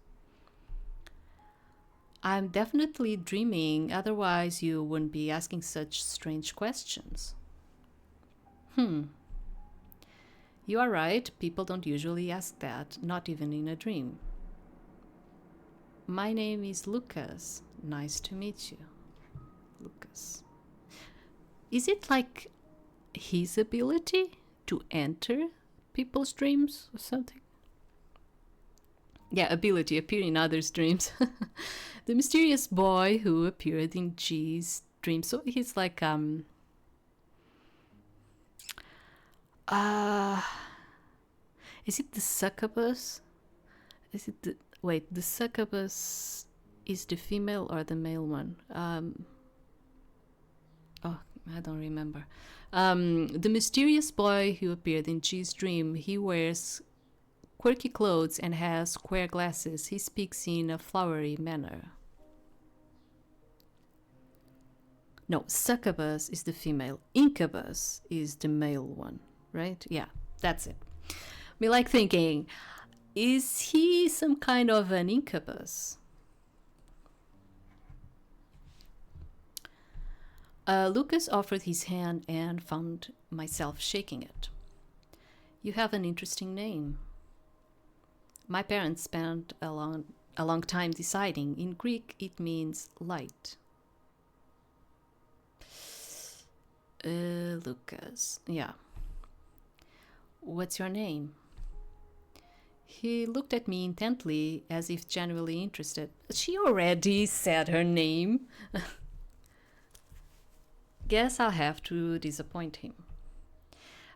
I'm definitely dreaming, otherwise you wouldn't be asking such strange questions. You are right, people don't usually ask that, not even in a dream. My name is Lucas. Nice to meet you. Lucas. Is it like his ability to enter people's dreams or something? Yeah, ability, appear in others' dreams. The mysterious boy who appeared in G's dream. So he's like Is it the succubus? Is it the... Wait, the succubus is the female or the male one? Oh, I don't remember. The mysterious boy who appeared in G's dream, he wears quirky clothes and has square glasses. He speaks in a flowery manner. No, succubus is the female. Incubus is the male one, right? Yeah, that's it. Me like thinking, is he some kind of an incubus? Lucas offered his hand and found myself shaking it. You have an interesting name. My parents spent a long time deciding. In Greek, it means light. Lucas, yeah. What's your name? He looked at me intently, as if genuinely interested. She already said her name. Guess I'll have to disappoint him.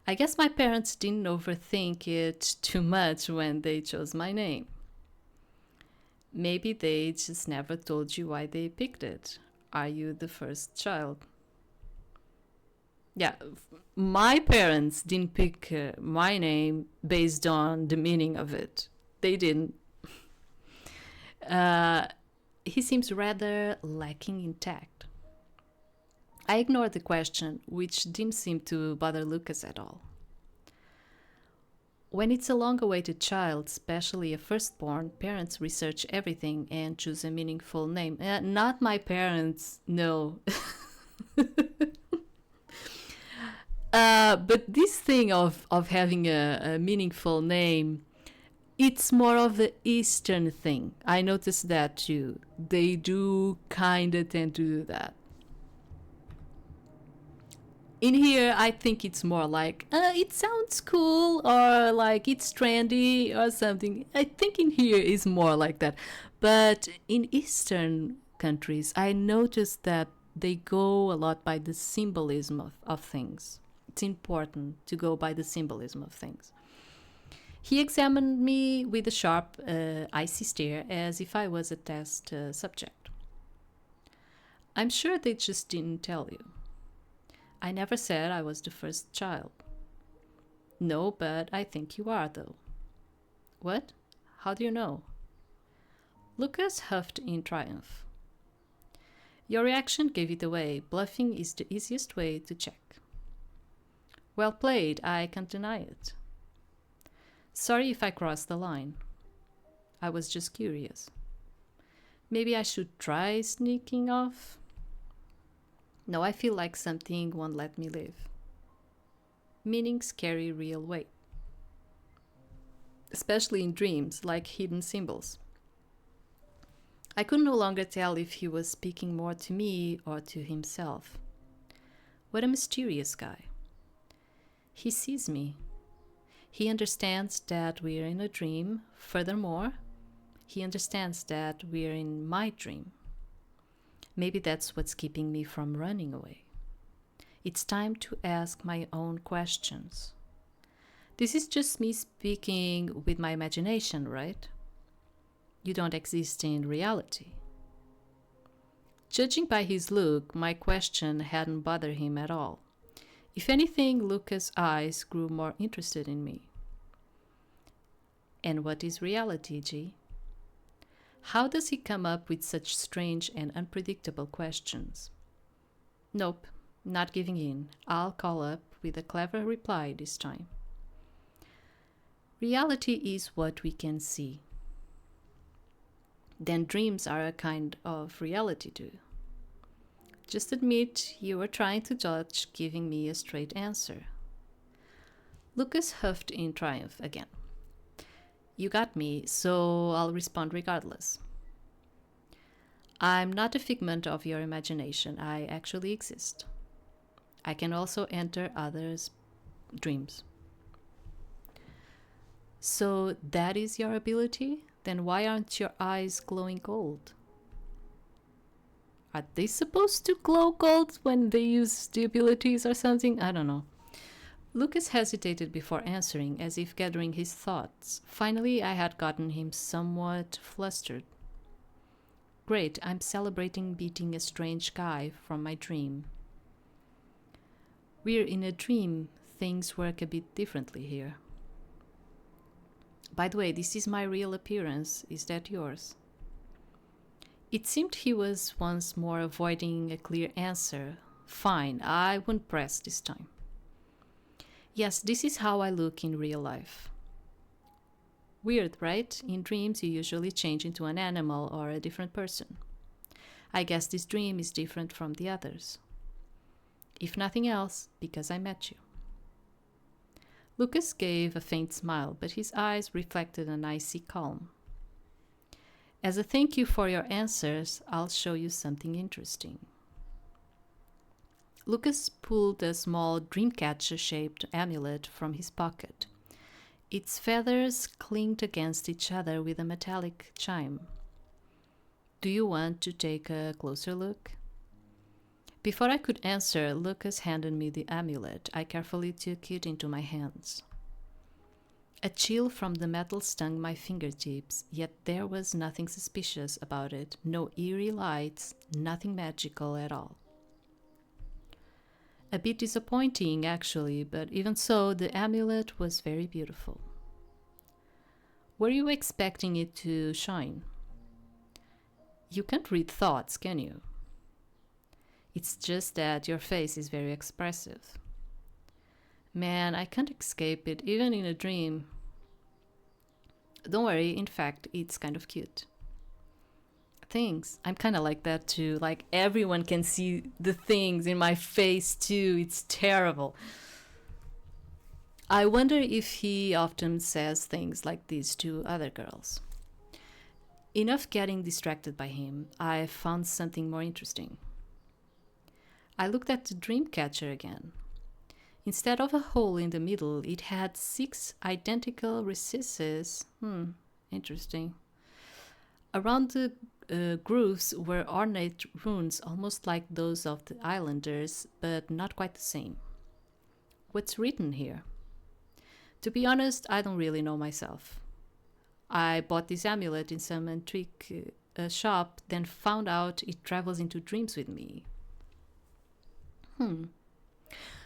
I guess my parents didn't overthink it too much when they chose my name. Maybe they just never told you why they picked it. Are you the first child? Yeah, my parents didn't pick my name based on the meaning of it. They didn't. He seems rather lacking in tact. I ignored the question, which didn't seem to bother Lucas at all. When it's a long-awaited child, especially a firstborn, parents research everything and choose a meaningful name. Not my parents, no. But this thing of having a meaningful name, it's more of the Eastern thing. I noticed that too. They do kind of tend to do that. In here, I think it's more like, it sounds cool, or like it's trendy or something. I think in here is more like that. But in Eastern countries, I noticed that they go a lot by the symbolism of things. It's important to go by the symbolism of things. He examined me with a sharp, icy stare, as if I was a test subject. I'm sure they just didn't tell you. I never said I was the first child. No, but I think you are, though. What? How do you know? Lucas huffed in triumph. Your reaction gave it away. Bluffing is the easiest way to check. Well played, I can't deny it. Sorry if I crossed the line. I was just curious. Maybe I should try sneaking off? No, I feel like something won't let me live. Meanings carry real weight. Especially in dreams, like hidden symbols. I could no longer tell if he was speaking more to me or to himself. What a mysterious guy. He sees me. He understands that we're in a dream. Furthermore, he understands that we're in my dream. Maybe that's what's keeping me from running away. It's time to ask my own questions. This is just me speaking with my imagination, right? You don't exist in reality. Judging by his look, my question hadn't bothered him at all. If anything, Lucas' eyes grew more interested in me. And what is reality, G? How does he come up with such strange and unpredictable questions? Nope, not giving in. I'll call up with a clever reply this time. Reality is what we can see. Then dreams are a kind of reality too. Just admit you were trying to dodge giving me a straight answer. Lucas huffed in triumph again. You got me, so I'll respond regardless. I'm not a figment of your imagination. I actually exist. I can also enter others' dreams. So that is your ability? Then why aren't your eyes glowing gold? Are they supposed to glow gold when they use the abilities or something? I don't know. Lucas hesitated before answering, as if gathering his thoughts. Finally, I had gotten him somewhat flustered. Great, I'm celebrating beating a strange guy from my dream. We're in a dream. Things work a bit differently here. By the way, this is my real appearance. Is that yours? It seemed he was once more avoiding a clear answer. Fine, I won't press this time. Yes, this is how I look in real life. Weird, right? In dreams, you usually change into an animal or a different person. I guess this dream is different from the others. If nothing else, because I met you. Lucas gave a faint smile, but his eyes reflected an icy calm. As a thank you for your answers, I'll show you something interesting. Lucas pulled a small dreamcatcher-shaped amulet from his pocket. Its feathers clinked against each other with a metallic chime. Do you want to take a closer look? Before I could answer, Lucas handed me the amulet. I carefully took it into my hands. A chill from the metal stung my fingertips, yet there was nothing suspicious about it, no eerie lights, nothing magical at all. A bit disappointing, actually, but even so, the amulet was very beautiful. Were you expecting it to shine? You can't read thoughts, can you? It's just that your face is very expressive. Man, I can't escape it, even in a dream. Don't worry, in fact, it's kind of cute. Thanks. I'm kind of like that too. Like, everyone can see the things in my face too. It's terrible. I wonder if he often says things like this to other girls. Enough getting distracted by him, I found something more interesting. I looked at the dream catcher again. Instead of a hole in the middle, it had 6 identical recesses. Interesting. Around the grooves were ornate runes, almost like those of the islanders, but not quite the same. What's written here? To be honest, I don't really know myself. I bought this amulet in some antique shop, then found out it travels into dreams with me.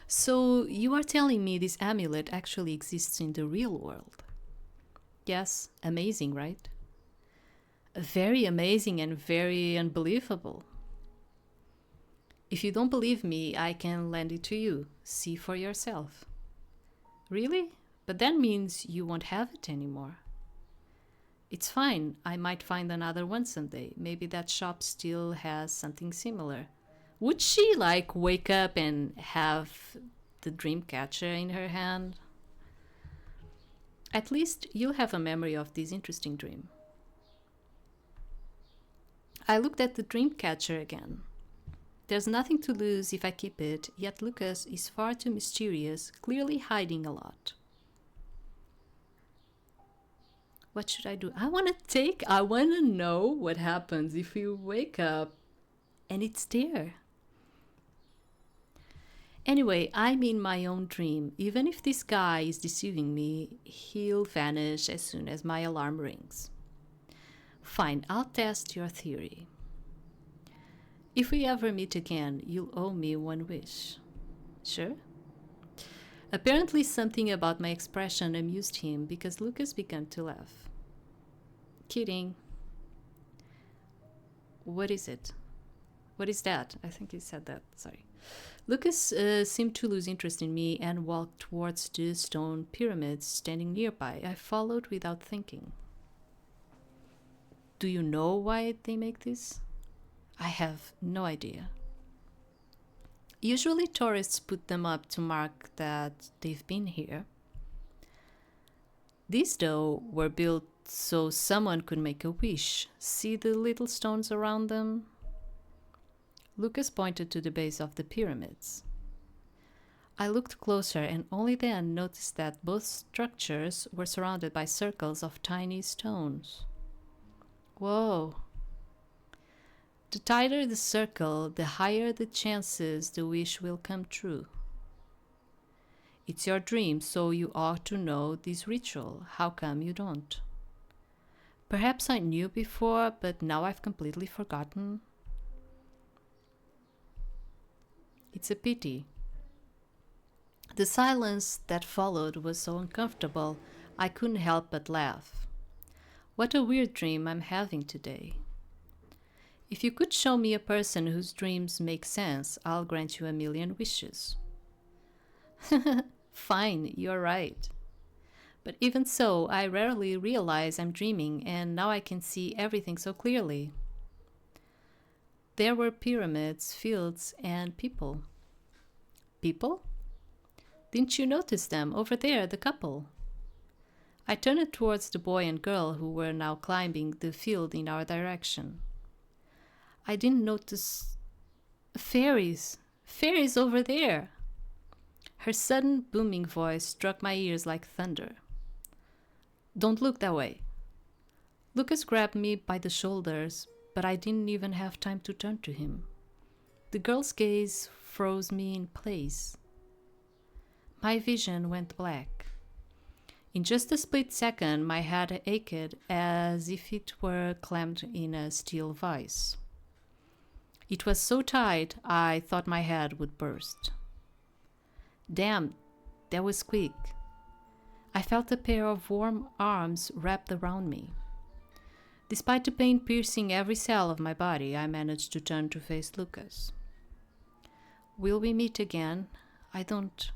So you are telling me this amulet actually exists in the real world? Yes, amazing, right? Very amazing and very unbelievable. If you don't believe me, I can lend it to you. See for yourself. Really? But that means you won't have it anymore. It's fine. I might find another one someday. Maybe that shop still has something similar. Would she, wake up and have the dream catcher in her hand? At least you'll have a memory of this interesting dream. I looked at the dream catcher again. There's nothing to lose if I keep it, yet Lucas is far too mysterious, clearly hiding a lot. What should I do? I want to know what happens if you wake up and it's there. Anyway, I'm in my own dream. Even if this guy is deceiving me, he'll vanish as soon as my alarm rings. Fine, I'll test your theory. If we ever meet again, you'll owe me one wish. Sure? Apparently something about my expression amused him because Lucas began to laugh. Kidding. What is it? What is that? I think he said that. Sorry. Lucas seemed to lose interest in me and walked towards the stone pyramids standing nearby. I followed without thinking. Do you know why they make this? I have no idea. Usually tourists put them up to mark that they've been here. These, though, were built so someone could make a wish. See the little stones around them? Lucas pointed to the base of the pyramids. I looked closer and only then noticed that both structures were surrounded by circles of tiny stones. Whoa! The tighter the circle, the higher the chances the wish will come true. It's your dream, so you ought to know this ritual. How come you don't? Perhaps I knew before, but now I've completely forgotten. It's a pity. The silence that followed was so uncomfortable, I couldn't help but laugh. What a weird dream I'm having today. If you could show me a person whose dreams make sense, I'll grant you 1,000,000 wishes. Fine, you're right. But even so, I rarely realize I'm dreaming, and now I can see everything so clearly. There were pyramids, fields, and people. People? Didn't you notice them over there, the couple? I turned towards the boy and girl who were now climbing the field in our direction. I didn't notice fairies. Fairies over there. Her sudden booming voice struck my ears like thunder. Don't look that way. Lucas grabbed me by the shoulders, but I didn't even have time to turn to him. The girl's gaze froze me in place. My vision went black. In just a split second, my head ached as if it were clamped in a steel vise. It was so tight, I thought my head would burst. Damn, that was quick. I felt a pair of warm arms wrapped around me. Despite the pain piercing every cell of my body, I managed to turn to face Lucas. Will we meet again? I don't...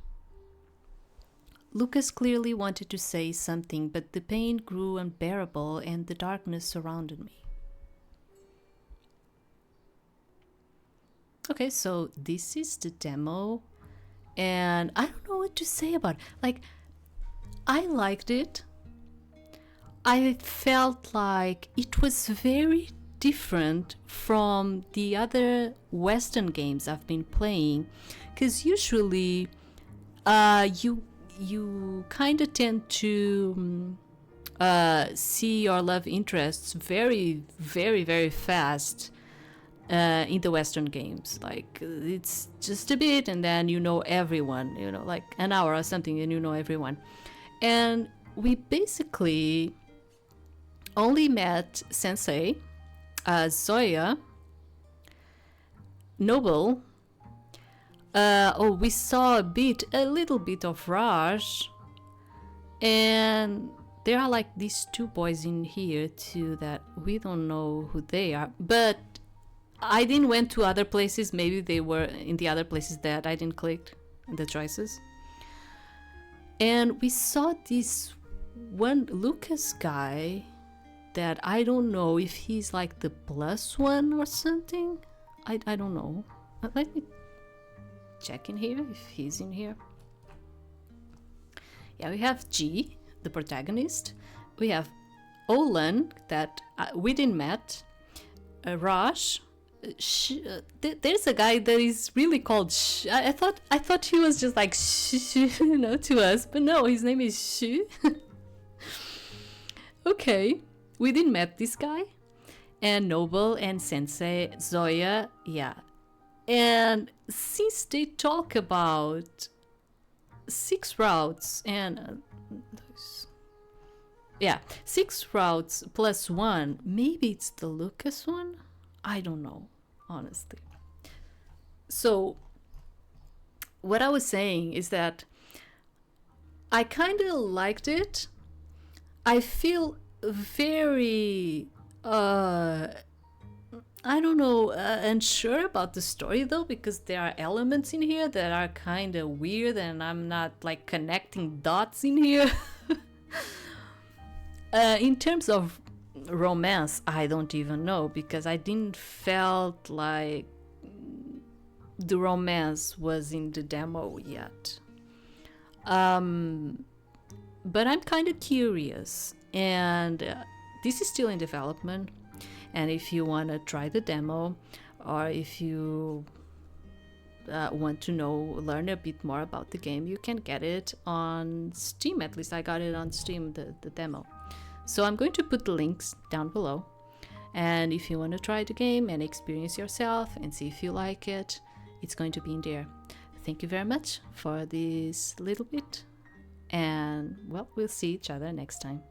Lucas clearly wanted to say something, but the pain grew unbearable and the darkness surrounded me. Okay, so this is the demo, and I don't know what to say about it. Like, I liked it. I felt like it was very different from the other Western games I've been playing, because usually you kind of tend to see your love interests very, very, very fast in the Western games. Like, it's just a bit and then you know everyone, you know, like an hour or something and you know everyone. And we basically only met Sensei, Zoya, Noble. We saw a little bit of Raj, and there are like these two boys in here too that we don't know who they are, but I didn't went to other places. Maybe they were in the other places that I didn't click the choices. And we saw this one Lucas guy that I don't know if he's like the +1 or something. I don't know. Let me check in here if he's in here. Yeah, we have G, the protagonist. We have Olan that we didn't met. Raj. There's a guy that is really called I thought he was just like you know, to us, but no, his name is Shu. Okay, we didn't met this guy. And Noble and Sensei, Zoya, yeah. And since they talk about 6 routes and 6 routes +1, maybe it's the Lucas one? I don't know, honestly. So what I was saying is that I kind of liked it. I feel very I don't know, unsure about the story though, because there are elements in here that are kind of weird and I'm not like connecting dots in here. In terms of romance, I don't even know, because I didn't felt like the romance was in the demo yet. But I'm kind of curious, and this is still in development. And if you want to try the demo, or if you want to learn a bit more about the game, you can get it on Steam. At least I got it on Steam, the demo. So I'm going to put the links down below. And if you want to try the game and experience yourself and see if you like it, it's going to be in there. thank you very much for this little bit. And well, we'll see each other next time.